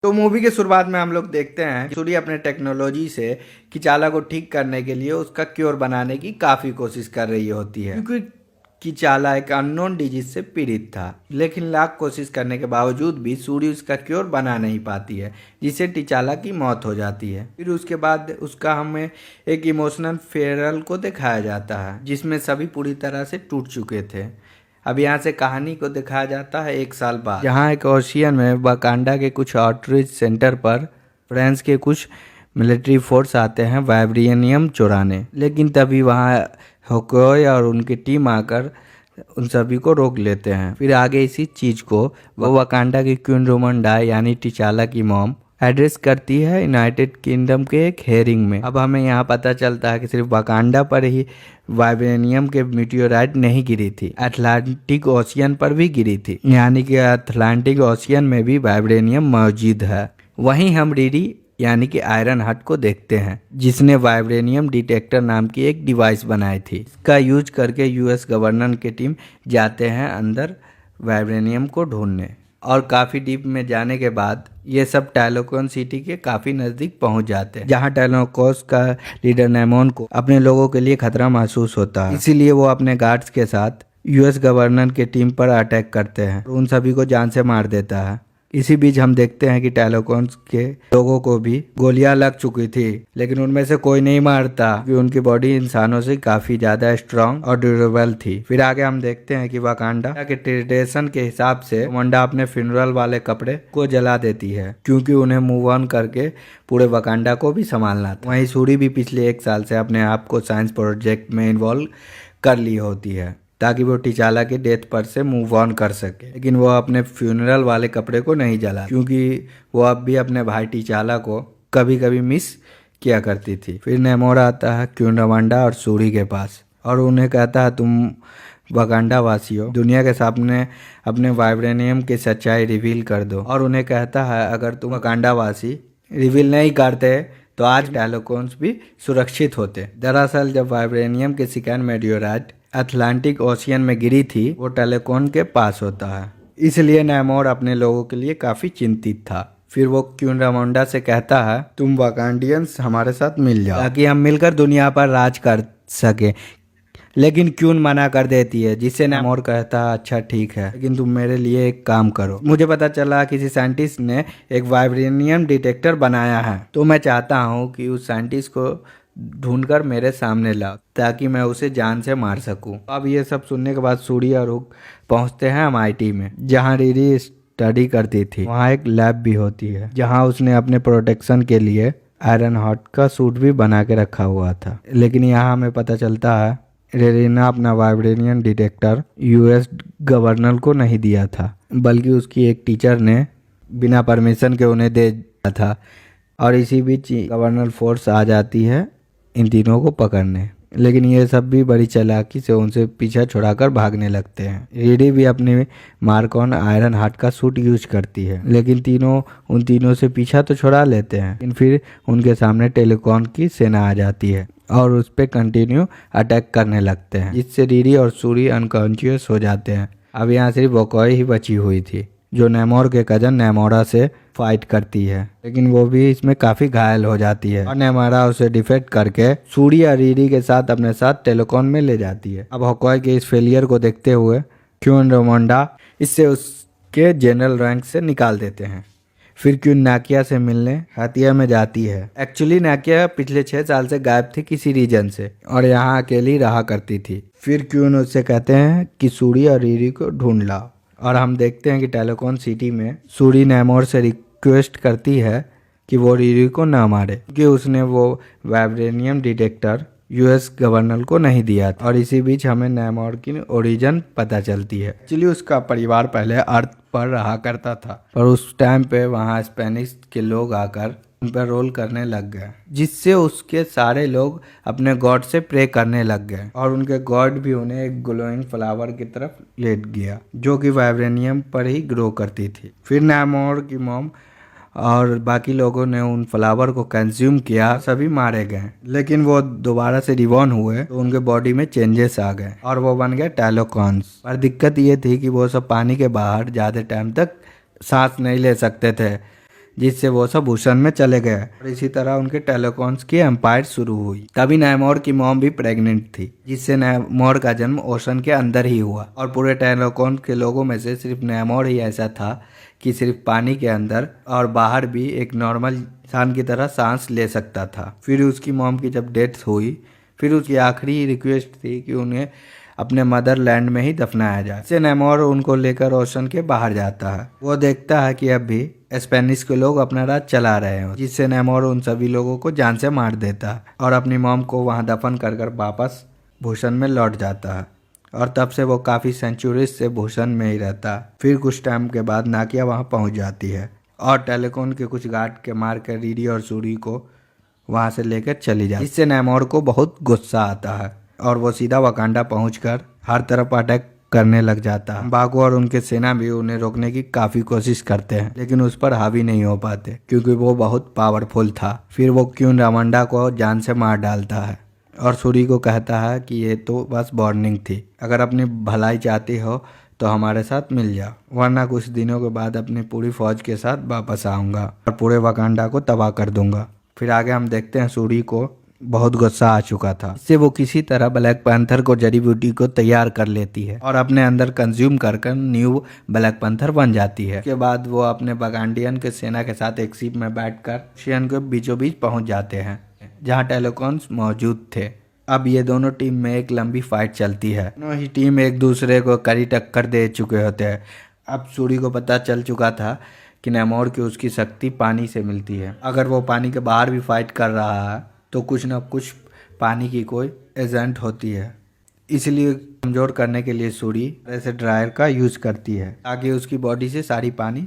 तो मूवी के शुरुआत में हम लोग देखते हैं सूरी अपने टेक्नोलॉजी से किचाला को ठीक करने के लिए उसका क्योर बनाने की काफ़ी कोशिश कर रही होती है, क्योंकि किचाला एक अननोन डिजीज से पीड़ित था। लेकिन लाख कोशिश करने के बावजूद भी सूरी उसका क्योर बना नहीं पाती है, जिससे टिचाला की मौत हो जाती है। फिर उसके बाद उसका हमें एक इमोशनल फेयरवेल को दिखाया जाता है, जिसमें सभी पूरी तरह से टूट चुके थे। अब यहाँ से कहानी को दिखाया जाता है 1 साल बाद, जहाँ एक ओशियन में वाकांडा के कुछ आउटरीच सेंटर पर फ्रांस के कुछ मिलिट्री फोर्स आते हैं वाइब्रेनियम चुराने। लेकिन तभी वहाँ होकोय और उनकी टीम आकर उन सभी को रोक लेते हैं। फिर आगे इसी चीज़ को वो वाकांडा की क्वीन रोमंडा यानी टिचाला की मॉम एड्रेस करती है यूनाइटेड किंगडम के एक हेयरिंग में। अब हमें यहाँ पता चलता है कि सिर्फ वाकांडा पर ही वाइब्रेनियम के मीटियोराइट नहीं गिरी थी, अटलांटिक ओशियन पर भी गिरी थी, यानी कि अटलांटिक ओशियन में भी वाइब्रेनियम मौजूद है। वहीं हम रीडी यानी कि आयरन हट को देखते हैं, जिसने वाइब्रेनियम डिटेक्टर नाम की एक डिवाइस बनाई थी। इसका यूज करके यूएस गवर्नर की टीम जाते हैं अंदर वाइब्रेनियम को ढूंढने, और काफ़ी डीप में जाने के बाद ये सब टैलोकोन सिटी के काफ़ी नज़दीक पहुंच जाते हैं, जहां टैलोकोस का लीडर नेमोन को अपने लोगों के लिए खतरा महसूस होता है। इसीलिए वो अपने गार्ड्स के साथ यूएस गवर्नर की टीम पर अटैक करते हैं और उन सभी को जान से मार देता है। इसी बीच हम देखते हैं कि टैलोकोन्स के लोगों को भी गोलियां लग चुकी थी, लेकिन उनमें से कोई नहीं मारता, क्योंकि उनकी बॉडी इंसानों से काफी ज्यादा स्ट्रांग और ड्यूरेबल थी। फिर आगे हम देखते हैं कि वाकांडा के ट्रेडिशन के हिसाब से मंडा अपने फ्यूनरल वाले कपड़े को जला देती है, क्योंकि उन्हें मूव ऑन करके पूरे वाकांडा को भी संभालना था। वहीं सूरी भी पिछले 1 साल से अपने आप को साइंस प्रोजेक्ट में इन्वॉल्व कर ली होती है, ताकि वो टिचाला के डेथ पर से मूव ऑन कर सके। लेकिन वो अपने फ्यूनरल वाले कपड़े को नहीं जला, क्योंकि वो अब भी अपने भाई टिचाला को कभी कभी मिस किया करती थी। फिर नेमोर आता है क्वीन रवांडा और सूरी के पास और उन्हें कहता है, तुम वाकांडा वासियों, दुनिया के सामने अपने वाइब्रेनियम की सच्चाई रिवील कर दो। और उन्हें कहता है, अगर तुम वाकांडा वासी रिवील नहीं करते तो आज टैलोकोन्स भी सुरक्षित होते। दरअसल जब वाइब्रेनियम के सेकंड मेटियोराइट अटलांटिक ओशियन में गिरी थी, वो टैलोकोन के पास होता है, इसलिए नेमोर अपने लोगों के लिए काफी चिंतित था। फिर वो क्वीन रामोंडा से कहता है, तुम वाकांडियंस हमारे साथ मिल जाओ, ताकि हम मिलकर दुनिया पर राज कर सके। लेकिन क्वीन मना कर देती है, जिससे नेमोर कहता है, अच्छा ठीक है, लेकिन तुम मेरे लिए एक काम करो। मुझे पता चला किसी साइंटिस्ट ने एक वाइब्रेनियम डिटेक्टर बनाया है, तो मैं चाहता हूँ कि उस साइंटिस्ट को ढूंढकर मेरे सामने लाओ, ताकि मैं उसे जान से मार सकूं। अब ये सब सुनने के बाद सूरी और हुक पहुंचते हैं MIT में, जहां रीरी स्टडी करती थी। वहां एक लैब भी होती है, जहां उसने अपने प्रोटेक्शन के लिए आयरन हार्ट का सूट भी बना के रखा हुआ था। लेकिन यहाँ हमें पता चलता है रीरी ने अपना वाइब्रेनियम डिटेक्टर यूएस गवर्नर को नहीं दिया था, बल्कि उसकी एक टीचर ने बिना परमिशन के उन्हें दे दिया था। और इसी बीच गवर्नर फोर्स आ जाती है इन तीनों को पकड़ने, लेकिन ये सब भी बड़ी चालाकी से उनसे पीछा छुड़ाकर भागने लगते हैं। रीडी भी अपने मार्कॉन आयरन हार्ट का सूट यूज करती है, लेकिन उन तीनों से पीछा तो छुड़ा लेते हैं, लेकिन फिर उनके सामने टेलीकॉन की सेना आ जाती है और उस पर कंटिन्यू अटैक करने लगते हैं, जिससे रीडी और सूरी अनकॉन्शियस हो जाते हैं। अब यहाँ सिर्फ वोकोय ही बची हुई थी, जो नेमोर के कजन नेमोरा से फाइट करती है, लेकिन वो भी इसमें काफी घायल हो जाती है और नेमोरा उसे डिफेक्ट करके सूरी और रीडी के साथ अपने साथ टेलीकॉन में ले जाती है। अब होकोय के इस फेलियर को देखते हुए क्वीन रोमोंडा इससे उसके जनरल रैंक से निकाल देते हैं। फिर क्वीन नाकिया से मिलने हथिया में जाती है। एक्चुअली नाकिया पिछले 6 साल से गायब थी किसी रीजन से, और यहाँ अकेली रहा करती थी। फिर क्वीन उससे कहते हैं कि सूरी और रीडी को ढूंढ लाओ, और हम देखते हैं कि टैलोकोन सिटी में सूरी नेमोर से रिक्वेस्ट करती है कि वो रीडी को ना मारे, क्योंकि उसने वो वाइब्रेनियम डिटेक्टर यूएस गवर्नर को नहीं दिया था। और इसी बीच हमें नेमोर की ओरिजिन पता चलती है। एक्चुअली उसका परिवार पहले अर्थ पर रहा करता था, पर उस टाइम पे वहाँ स्पेनिश के लोग आकर उन पर रोल करने लग गए, जिससे उसके सारे लोग अपने गॉड से प्रे करने लग गए, और उनके गॉड भी उन्हें एक ग्लोइंग फ्लावर की तरफ ले गया, जो कि वाइब्रेनियम पर ही ग्रो करती थी। फिर नेमोर की मॉम और बाकी लोगों ने उन फ्लावर को कंज्यूम किया, सभी मारे गए। लेकिन वो दोबारा से रिबॉर्न हुए तो उनके बॉडी में चेंजेस आ गए और वो बन गए टैलोकॉन्स। पर दिक्कत ये थी कि वो सब पानी के बाहर ज़्यादा टाइम तक सांस नहीं ले सकते थे, जिससे वो सब भूषण में चले गए और इसी तरह उनके टेलेकॉन्स की एम्पायर शुरू हुई। तभी नैमोर की मॉम भी प्रेग्नेंट थी, जिससे नैमोर का जन्म ओशन के अंदर ही हुआ। और पूरे टेलेकॉन के लोगों में से सिर्फ नैमोर ही ऐसा था कि सिर्फ पानी के अंदर और बाहर भी एक नॉर्मल इंसान की तरह सांस ले सकता था। फिर उसकी मॉम की जब डेथ हुई, फिर उसकी आखिरी रिक्वेस्ट थी कि उन्हें अपने मदरलैंड में ही दफनाया जाए। इससे नैमोर उनको लेकर ओशन के बाहर जाता है। वो देखता है कि अब भी स्पेनिश के लोग अपना राज चला रहे हैं, जिससे नैमोर उन सभी लोगों को जान से मार देता है और अपनी मॉम को वहां दफन कर वापस भूषण में लौट जाता है। और तब से वो काफ़ी सेंचुरीज से भूषण में ही रहता है। फिर कुछ टाइम के बाद नाकिया वहाँ पहुँच जाती है और टेलेकॉन के कुछ गार्ड के मार कर रीडी और सूरी को वहाँ से लेकर चली जाती है, जिससे नैमोर को बहुत गुस्सा आता है और वो सीधा वकांडा पहुंचकर हर तरफ अटैक करने लग जाता है। बागो और उनके सेना भी उन्हें रोकने की काफ़ी कोशिश करते हैं, लेकिन उस पर हावी नहीं हो पाते क्योंकि वो बहुत पावरफुल था। फिर वो क्यून रामंडा को जान से मार डालता है और सूरी को कहता है कि ये तो बस वार्निंग थी, अगर अपनी भलाई चाहती हो तो हमारे साथ मिल जाओ, वरना कुछ दिनों के बाद अपनी पूरी फौज के साथ वापस आऊँगा और पूरे वकांडा को तबाह कर दूंगा। फिर आगे हम देखते हैं सूरी को बहुत गुस्सा आ चुका था, इससे वो किसी तरह ब्लैक पैंथर को जड़ी बूटी को तैयार कर लेती है और अपने अंदर कंज्यूम कर न्यू ब्लैक पैंथर बन जाती है। उसके बाद वो अपने बगांडियन के सेना के साथ एक शिप में बैठकर ओशियन के बीचों बीच पहुंच जाते हैं जहां टेलेकॉन्स मौजूद थे। अब ये दोनों टीम में एक लंबी फाइट चलती है। दोनों ही टीम एक दूसरे को कड़ी टक्कर दे चुके होते हैं। अब सूरी को पता चल चुका था कि नैमोर की उसकी शक्ति पानी से मिलती है। अगर वो पानी के बाहर भी फाइट कर रहा है तो कुछ न कुछ पानी की कोई एजेंट होती है, इसलिए कमज़ोर करने के लिए सूरी ऐसे ड्रायर का यूज़ करती है ताकि उसकी बॉडी से सारी पानी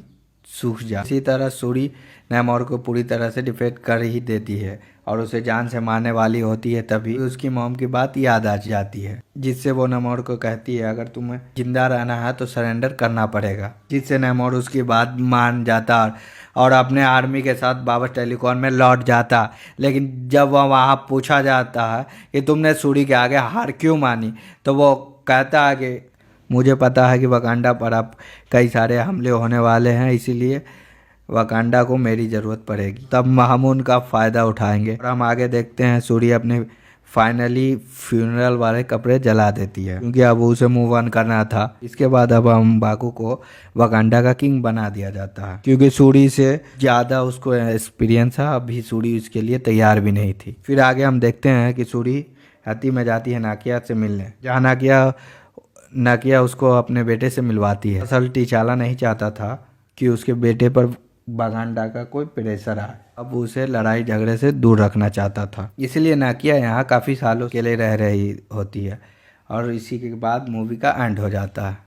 सूख जाए। इसी तरह सूरी नैमोर को पूरी तरह से डिफेक्ट कर ही देती है और उसे जान से मारने वाली होती है। तभी उसकी मॉम की बात याद आ जाती है, जिससे वो नैमोर को कहती है अगर तुम्हें जिंदा रहना है तो सरेंडर करना पड़ेगा, जिससे नैमोर उसकी बात मान जाता और अपने आर्मी के साथ वापस टेलेकॉन में लौट जाता। लेकिन जब वह वहाँ पूछा जाता है कि तुमने सूरी के आगे हार क्यों मानी, तो वो कहता है कि मुझे पता है कि वकांडा पर अब कई सारे हमले होने वाले हैं, इसीलिए वकांडा को मेरी ज़रूरत पड़ेगी, तब हम उनका फ़ायदा उठाएंगे। और हम आगे देखते हैं सूरी अपने फाइनली फ्यूनरल वाले कपड़े जला देती है क्योंकि अब उसे मूव ऑन करना था। इसके बाद अब हम बाकू को वकांडा का किंग बना दिया जाता है क्योंकि सूरी से ज़्यादा उसको एक्सपीरियंस है। अभी सूरी उसके लिए तैयार भी नहीं थी। फिर आगे हम देखते हैं कि सूरी हती में जाती है नाकिया से मिलने, जहाँ नाकिया उसको अपने बेटे से मिलवाती है। असल टीचाला नहीं चाहता था कि उसके बेटे पर वकांडा का कोई प्रेशर आए, अब उसे लड़ाई झगड़े से दूर रखना चाहता था, इसलिए नाकिया यहाँ काफ़ी सालों के लिए रह रही होती है और इसी के बाद मूवी का एंड हो जाता है।